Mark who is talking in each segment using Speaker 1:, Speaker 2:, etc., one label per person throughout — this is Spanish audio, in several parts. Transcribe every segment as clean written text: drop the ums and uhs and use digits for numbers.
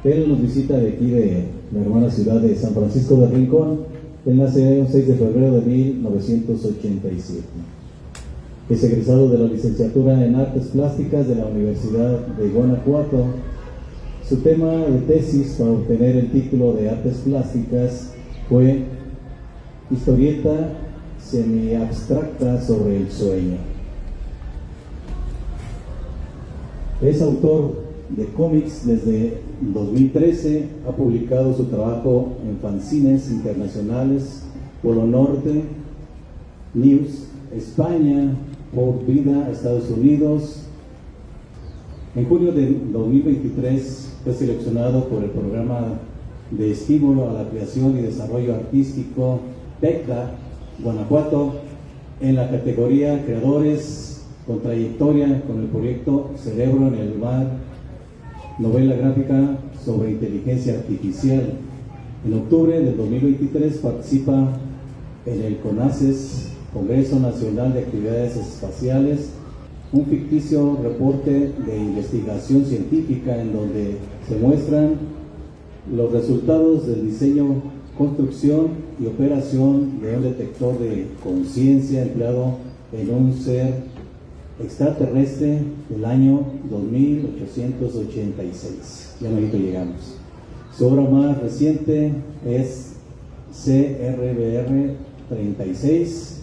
Speaker 1: Él nos visita de aquí de la hermana ciudad de San Francisco del Rincón. Él nace el 6 de febrero de 1987. Es egresado de la licenciatura en Artes Plásticas de la Universidad de Guanajuato. Su tema de tesis para obtener el título de Artes Plásticas fue historieta semi-abstracta sobre el sueño. Es autor de cómics desde 2013, ha publicado su trabajo en fanzines internacionales, Polo Norte, News, España, Por Vida, Estados Unidos. En junio de 2023 fue seleccionado por el programa de estímulo a la creación y desarrollo artístico TECDA, Guanajuato, en la categoría Creadores con Trayectoria con el proyecto Cerebro en el Mar, novela gráfica sobre inteligencia artificial. En octubre del 2023 participa en el CONACES, Congreso Nacional de Actividades Espaciales, un ficticio reporte de investigación científica en donde se muestran los resultados del diseño, construcción y operación de un detector de conciencia empleado en un ser extraterrestre del año 2886. Ya no llegamos. Su obra más reciente es CRBR 36.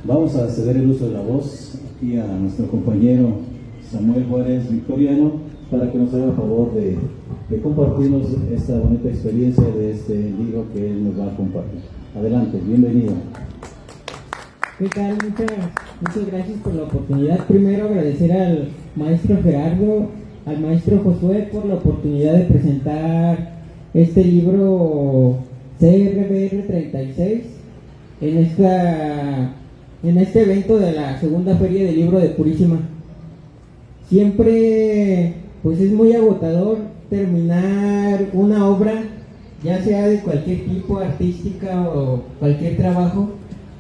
Speaker 1: Vamos a ceder el uso de la voz aquí a nuestro compañero Samuel Juárez Victoriano para que nos haga favor de compartirnos esta bonita experiencia de este libro que él nos va a compartir. Adelante, bienvenido.
Speaker 2: ¿Qué tal? Muchas gracias por la oportunidad. Primero agradecer al maestro Gerardo, al maestro Josué por la oportunidad de presentar este libro CRBR 36 en este evento de la segunda feria del libro de Purísima. Siempre pues es muy agotador terminar una obra, ya sea de cualquier tipo, artística o cualquier trabajo.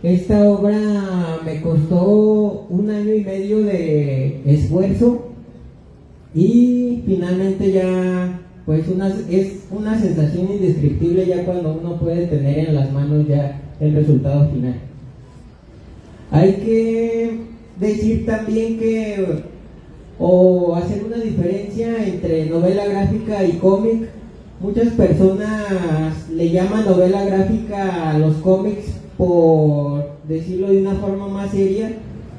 Speaker 2: Esta obra me costó 1 año y medio de esfuerzo y finalmente ya pues es una sensación indescriptible ya cuando uno puede tener en las manos ya el resultado final. Hay que decir también o hacer una diferencia entre novela gráfica y cómic. Muchas personas le llaman novela gráfica a los cómics por decirlo de una forma más seria,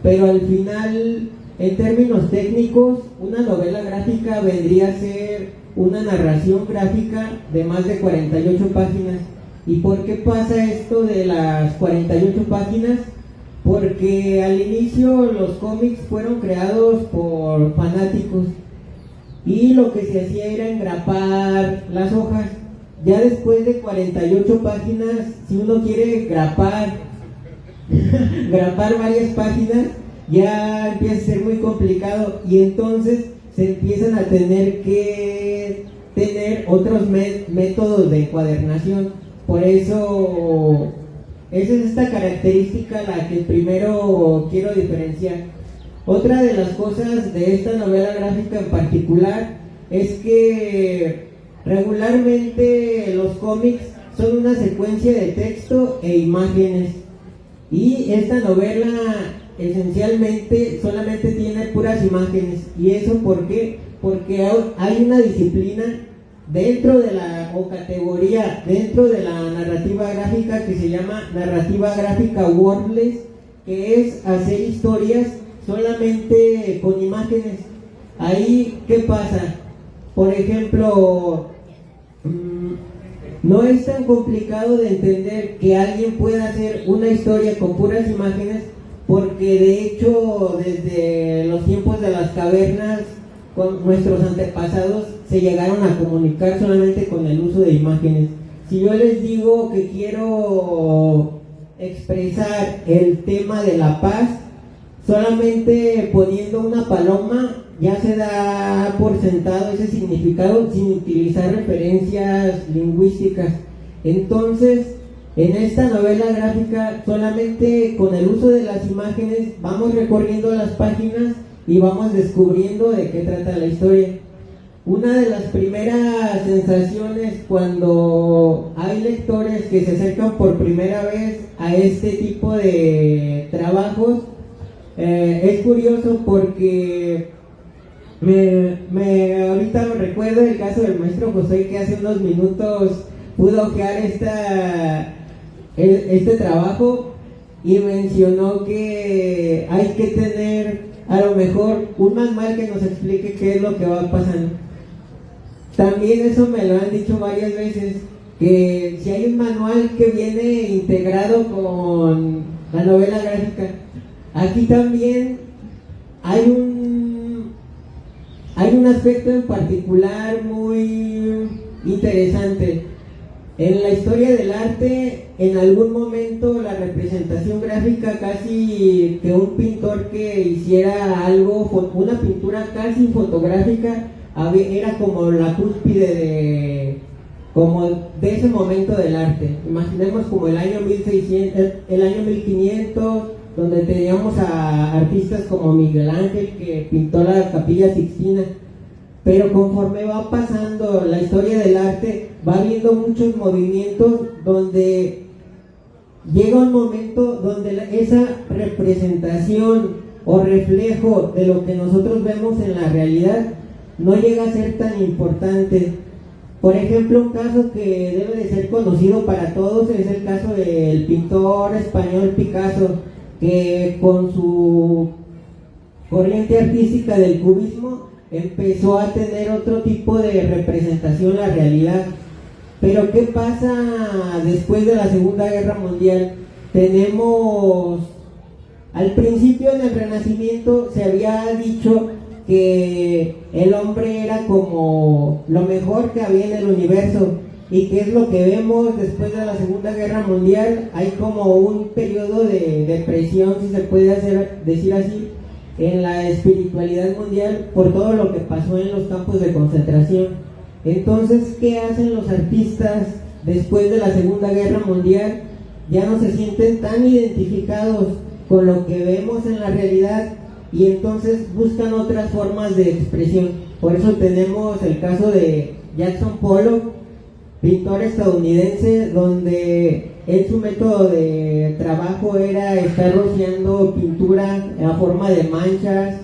Speaker 2: pero al final, en términos técnicos, una novela gráfica vendría a ser una narración gráfica de más de 48 páginas. ¿Y por qué pasa esto de las 48 páginas? Porque al inicio los cómics fueron creados por fanáticos y lo que se hacía era engrapar las hojas. Ya después de 48 páginas, si uno quiere grapar varias páginas, ya empieza a ser muy complicado y entonces se empiezan a tener que tener otros métodos de encuadernación. Por eso, esa es esta característica la que primero quiero diferenciar. Otra de las cosas de esta novela gráfica en particular es que regularmente los cómics son una secuencia de texto e imágenes y esta novela esencialmente solamente tiene puras imágenes. ¿Y eso por qué? Porque hay una disciplina categoría dentro de la narrativa gráfica que se llama narrativa gráfica wordless, que es hacer historias solamente con imágenes. Ahí, ¿qué pasa? Por ejemplo, no es tan complicado de entender que alguien pueda hacer una historia con puras imágenes, porque de hecho desde los tiempos de las cavernas con nuestros antepasados se llegaron a comunicar solamente con el uso de imágenes. Si yo les digo que quiero expresar el tema de la paz, solamente poniendo una paloma ya se da por sentado ese significado sin utilizar referencias lingüísticas. Entonces, en esta novela gráfica, solamente con el uso de las imágenes vamos recorriendo las páginas y vamos descubriendo de qué trata la historia. una de las primeras sensaciones cuando hay lectores que se acercan por primera vez a este tipo de trabajos, es curioso porque ahorita me recuerdo el caso del maestro José, que hace unos minutos pudo ojear este trabajo y mencionó que hay que tener a lo mejor un manual que nos explique qué es lo que va pasando. También eso me lo han dicho varias veces, que si hay un manual que viene integrado con la novela gráfica, aquí también hay un aspecto en particular muy interesante. En la historia del arte, en algún momento la representación gráfica, casi que un pintor que hiciera algo, una pintura casi fotográfica, era como la cúspide de ese momento del arte. Imaginemos como el año 1600, el año 1500, donde teníamos a artistas como Miguel Ángel, que pintó la Capilla Sixtina. Pero conforme va pasando la historia del arte, va habiendo muchos movimientos donde llega un momento donde esa representación o reflejo de lo que nosotros vemos en la realidad no llega a ser tan importante. Por ejemplo, un caso que debe de ser conocido para todos es el caso del pintor español Picasso, que con su corriente artística del cubismo empezó a tener otro tipo de representación en la realidad. Pero ¿qué pasa después de la Segunda Guerra Mundial? Tenemos, al principio en el Renacimiento se había dicho que el hombre era como lo mejor que había en el universo, y que es lo que vemos después de la Segunda Guerra Mundial. Hay como un periodo de depresión, si se puede decir así, en la espiritualidad mundial por todo lo que pasó en los campos de concentración. Entonces, ¿qué hacen los artistas después de la Segunda Guerra Mundial? Ya no se sienten tan identificados con lo que vemos en la realidad, y entonces buscan otras formas de expresión. Por eso tenemos el caso de Jackson Pollock, pintor estadounidense, donde su método de trabajo era estar rociando pintura a forma de manchas.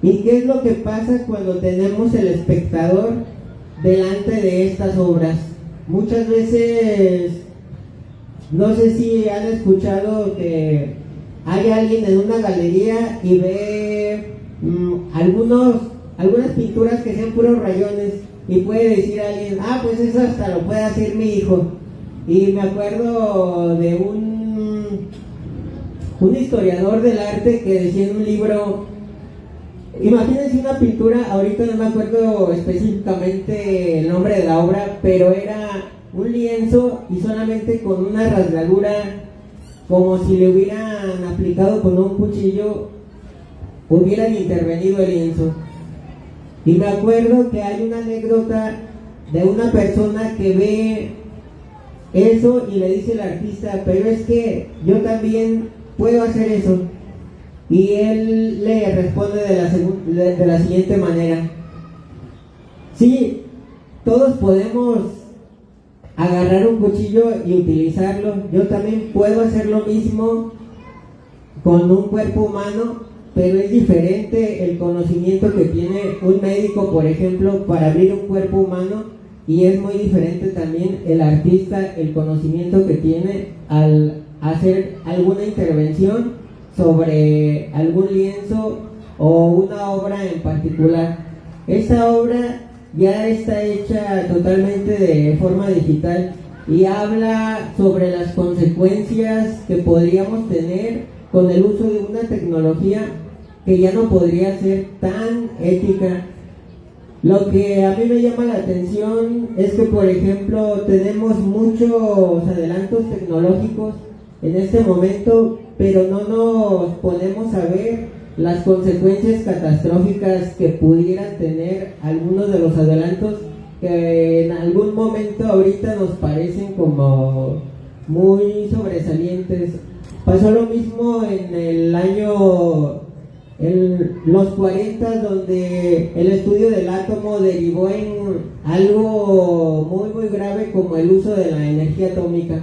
Speaker 2: ¿Y qué es lo que pasa cuando tenemos el espectador delante de estas obras? Muchas veces, no sé si han escuchado que hay alguien en una galería y ve algunas pinturas que sean puros rayones, y puede decir a alguien: ah, pues eso hasta lo puede hacer mi hijo. Y me acuerdo de un historiador del arte que decía en un libro, imagínense una pintura, ahorita no me acuerdo específicamente el nombre de la obra, pero era un lienzo y solamente con una rasgadura, como si le hubieran aplicado con un cuchillo, hubieran intervenido el lienzo. Y me acuerdo que hay una anécdota de una persona que ve eso y le dice al artista: pero es que yo también puedo hacer eso. Y él le responde de la siguiente manera: sí, todos podemos agarrar un cuchillo y utilizarlo. Yo también puedo hacer lo mismo con un cuerpo humano, pero es diferente el conocimiento que tiene un médico, por ejemplo, para abrir un cuerpo humano, y es muy diferente también el artista, el conocimiento que tiene al hacer alguna intervención sobre algún lienzo o una obra en particular. Esta obra ya está hecha totalmente de forma digital y habla sobre las consecuencias que podríamos tener con el uso de una tecnología que ya no podría ser tan ética. Lo que a mí me llama la atención es que, por ejemplo, tenemos muchos adelantos tecnológicos en este momento, pero no nos ponemos a ver las consecuencias catastróficas que pudieran tener algunos de los adelantos que en algún momento ahorita nos parecen como muy sobresalientes. Pasó lo mismo en el año los 40, donde el estudio del átomo derivó en algo muy muy grave como el uso de la energía atómica.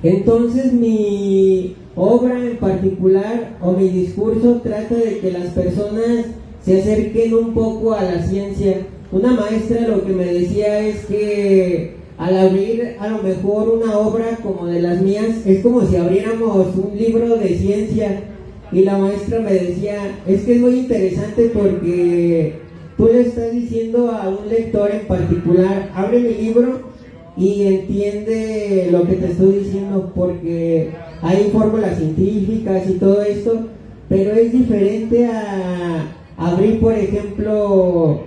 Speaker 2: Entonces mi obra en particular o mi discurso trata de que las personas se acerquen un poco a la ciencia. Una maestra lo que me decía es que al abrir a lo mejor una obra como de las mías, es como si abriéramos un libro de ciencia. Y la maestra me decía, es que es muy interesante porque tú le estás diciendo a un lector en particular, abre mi libro y entiende lo que te estoy diciendo, porque hay fórmulas científicas y todo esto, pero es diferente a abrir, por ejemplo,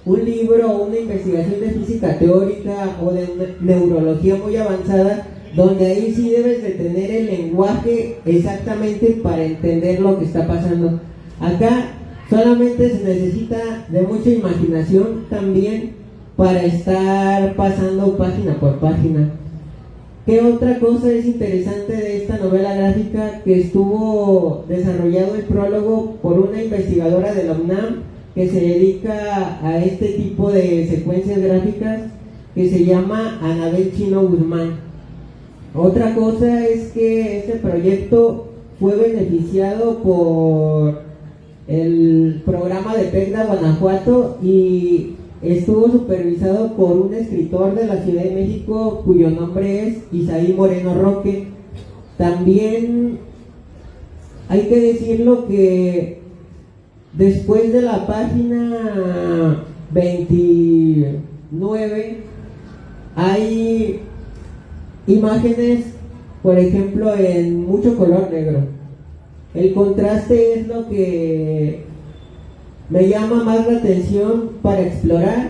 Speaker 2: un libro o una investigación de física teórica o de neurología muy avanzada, donde ahí sí debes de tener el lenguaje exactamente para entender lo que está pasando. Acá solamente se necesita de mucha imaginación también para estar pasando página por página. ¿Qué otra cosa es interesante de esta novela gráfica? Que estuvo desarrollado el prólogo por una investigadora de la UNAM que se dedica a este tipo de secuencias gráficas, que se llama Anabel Chino Guzmán. Otra cosa es que este proyecto fue beneficiado por el programa de PECDA Guanajuato y estuvo supervisado por un escritor de la Ciudad de México cuyo nombre es Isaí Moreno Roque. También hay que decirlo que después de la página 29 hay imágenes, por ejemplo, en mucho color negro. El contraste es lo que me llama más la atención para explorar,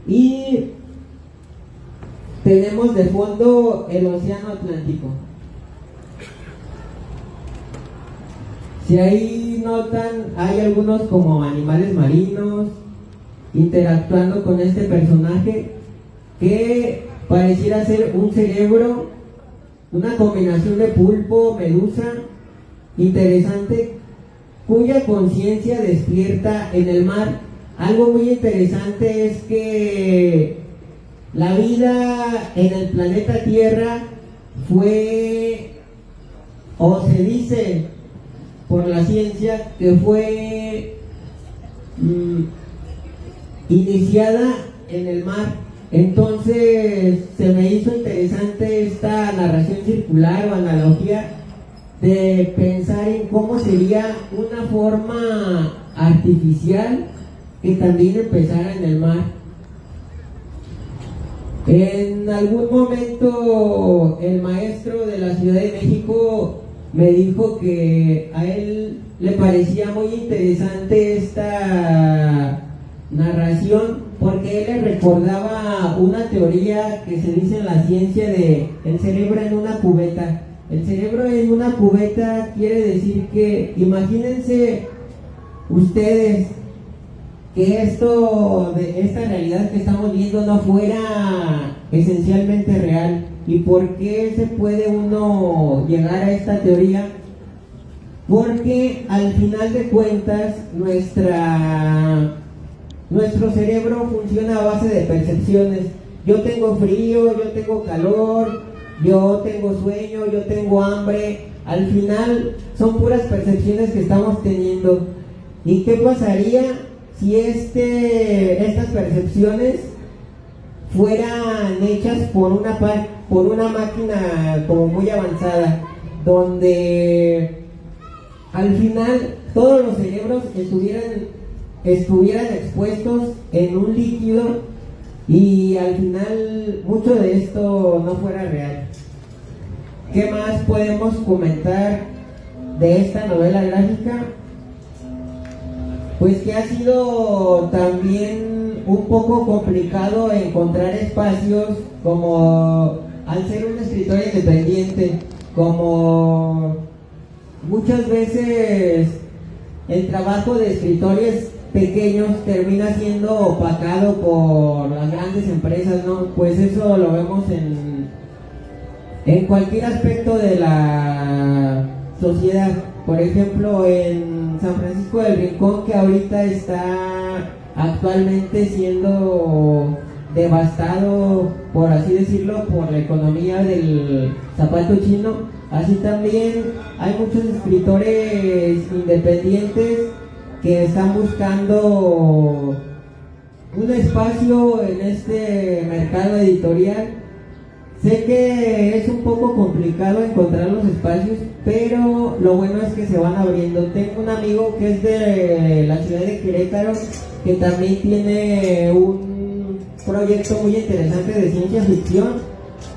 Speaker 2: y tenemos de fondo el océano Atlántico. Si ahí notan, hay algunos como animales marinos interactuando con este personaje que pareciera ser un cerebro, una combinación de pulpo, medusa, interesante, cuya conciencia despierta en el mar. Algo muy interesante es que la vida en el planeta Tierra fue, o se dice por la ciencia, que fue iniciada en el mar. Entonces se me hizo interesante esta narración circular o analogía de pensar en cómo sería una forma artificial que también empezara en el mar. En algún momento el maestro de la Ciudad de México me dijo que a él le parecía muy interesante esta narración porque él le recordaba una teoría que se dice en la ciencia de el cerebro en una cubeta. El cerebro en una cubeta quiere decir que, imagínense ustedes que esta realidad que estamos viendo no fuera esencialmente real. ¿Y por qué se puede uno llegar a esta teoría? Porque al final de cuentas nuestro cerebro funciona a base de percepciones. Yo tengo frío, yo tengo calor, yo tengo sueño, yo tengo hambre. Al final son puras percepciones que estamos teniendo. ¿Y qué pasaría si estas percepciones fueran hechas por una máquina como muy avanzada, donde al final todos los cerebros estuvieran expuestos en un líquido y al final mucho de esto no fuera real? ¿Qué más podemos comentar de esta novela gráfica? Pues que ha sido también un poco complicado encontrar espacios, como al ser un escritor independiente, como muchas veces el trabajo de escritores pequeños termina siendo opacado por las grandes empresas, ¿no? Pues eso lo vemos en cualquier aspecto de la sociedad. por ejemplo, en San Francisco del Rincón, que ahorita está actualmente siendo devastado, por así decirlo, por la economía del zapato chino. Así también hay muchos escritores independientes que están buscando un espacio en este mercado editorial. Sé que es un poco complicado encontrar los espacios, pero lo bueno es que se van abriendo. Tengo un amigo que es de la ciudad de Querétaro, que también tiene un proyecto muy interesante de ciencia ficción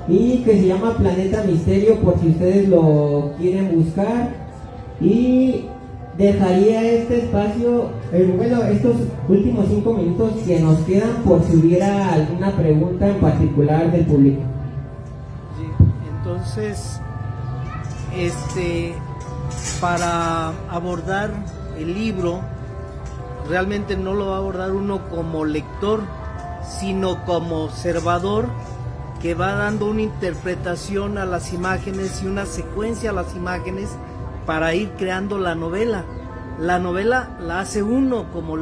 Speaker 2: y que se llama Planeta Misterio, por si ustedes lo quieren buscar. Y dejaría este espacio, bueno, estos últimos 5 minutos que nos quedan, por si hubiera alguna pregunta en particular del público.
Speaker 3: Entonces, para abordar el libro, realmente no lo va a abordar uno como lector, sino como observador, que va dando una interpretación a las imágenes y una secuencia a las imágenes para ir creando la novela. La novela la hace uno como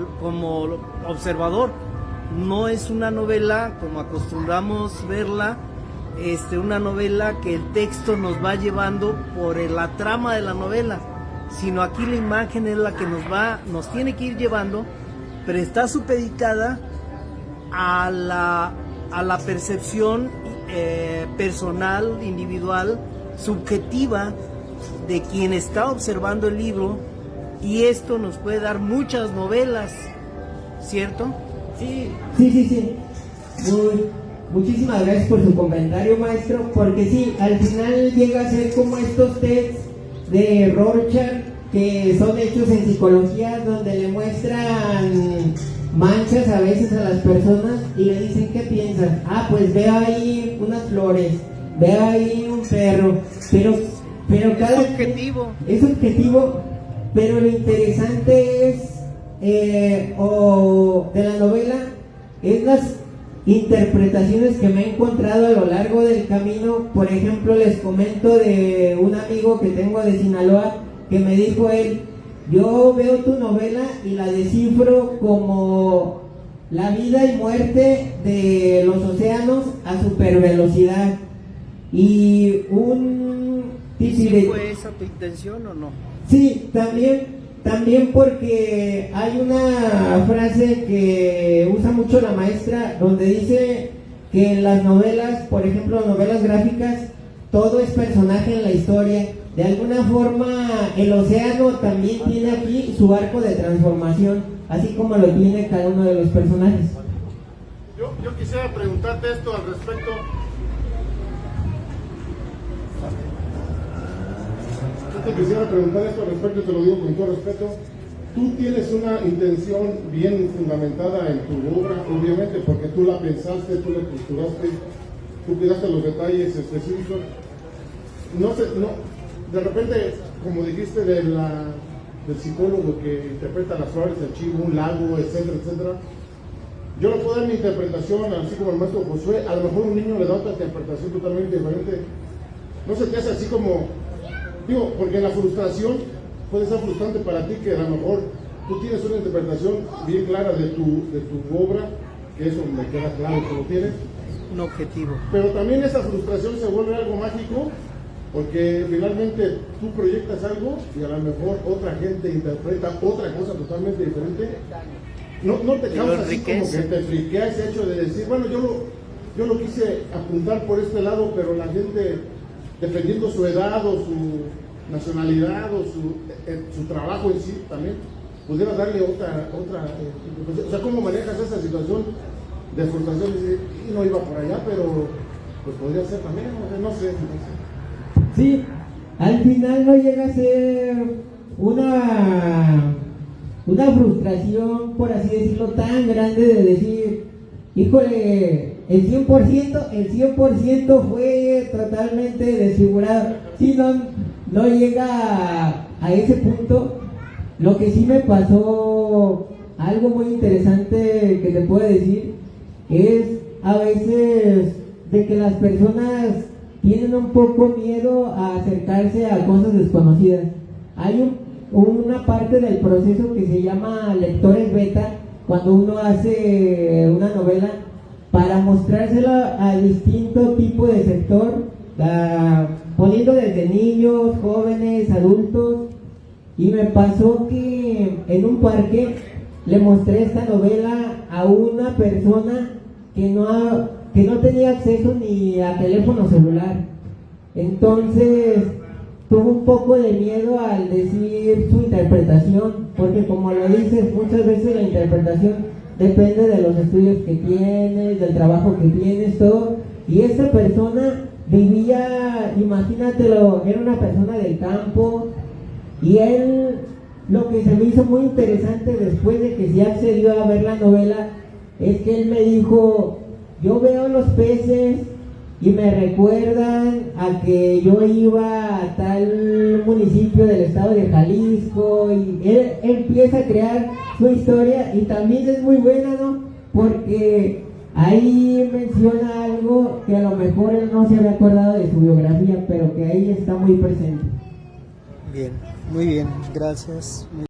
Speaker 3: observador, no es una novela como acostumbramos verla, una novela que el texto nos va llevando por la trama de la novela, sino aquí la imagen es la que nos tiene que ir llevando, pero está supeditada a la percepción personal, individual, subjetiva de quien está observando el libro, y esto nos puede dar muchas novelas, ¿cierto?
Speaker 2: Sí. Muchísimas gracias por su comentario, maestro, porque sí, al final llega a ser como estos tests de Rorschach que son hechos en psicología, donde le muestran manchas a veces a las personas y le dicen: ¿qué piensas? Ah, pues veo ahí unas flores, veo ahí un perro, pero cada es objetivo, pero lo interesante es de la novela es las interpretaciones que me he encontrado a lo largo del camino. Por ejemplo, les comento de un amigo que tengo de Sinaloa, que me dijo él: yo veo tu novela y la descifro como la vida y muerte de los océanos a supervelocidad. Y
Speaker 3: ¿Sí fue esa tu intención o no?
Speaker 2: Sí, también porque hay una frase que usa mucho la maestra, donde dice que en las novelas, por ejemplo, novelas gráficas, todo es personaje en la historia. De alguna forma, el océano también tiene aquí su arco de transformación, así como lo tiene cada uno de los personajes.
Speaker 4: Yo quisiera preguntarte esto al respecto. Yo te quisiera preguntar esto al respecto, te lo digo con todo respeto. Tú tienes una intención bien fundamentada en tu obra, obviamente, porque tú la pensaste, tú la estructuraste, tú cuidaste los detalles específicos. De repente, como dijiste del psicólogo que interpreta las flores, el chivo, un lago, etcétera, etcétera, yo le puedo dar mi interpretación, así como el maestro Josué. A lo mejor un niño le da otra interpretación totalmente diferente. No se te hace así como, digo, porque la frustración puede ser frustrante para ti, que a lo mejor tú tienes una interpretación bien clara de tu obra, que eso me queda claro que lo tienes.
Speaker 3: Un objetivo.
Speaker 4: Pero también esa frustración se vuelve algo mágico, porque finalmente tú proyectas algo y a lo mejor otra gente interpreta otra cosa totalmente diferente. No te causa así como que te friquea ese hecho de decir, bueno, yo lo quise apuntar por este lado, pero la gente, dependiendo su edad o su nacionalidad o su trabajo en sí también, pudiera darle otra o sea, ¿cómo manejas esa situación de frustración? Y no iba por allá, pero pues podría ser también, no sé.
Speaker 2: Sí, al final no llega a ser una frustración, por así decirlo, tan grande de decir, híjole, el 100% fue totalmente desfigurado. Sí, no llega a ese punto. Lo que sí me pasó, algo muy interesante que te puedo decir, es a veces de que las personas tienen un poco miedo a acercarse a cosas desconocidas. Hay un una parte del proceso que se llama lectores beta, cuando uno hace una novela, para mostrársela a distinto tipo de sector, poniendo desde niños, jóvenes, adultos. Y me pasó que en un parque le mostré esta novela a una persona que no tenía acceso ni a teléfono celular. Entonces tuvo un poco de miedo al decir su interpretación, porque como lo dices, muchas veces la interpretación depende de los estudios que tienes, del trabajo que tienes, todo. Y esta persona vivía, imagínatelo, era una persona del campo, y él, lo que se me hizo muy interesante después de que sí accedió a ver la novela, es que él me dijo: yo veo los peces y me recuerdan a que yo iba a tal municipio del estado de Jalisco, y él empieza a crear su historia, y también es muy buena, ¿no? Porque ahí menciona algo que a lo mejor él no se había acordado de su biografía, pero que ahí está muy presente.
Speaker 3: Bien, muy bien, gracias. Muy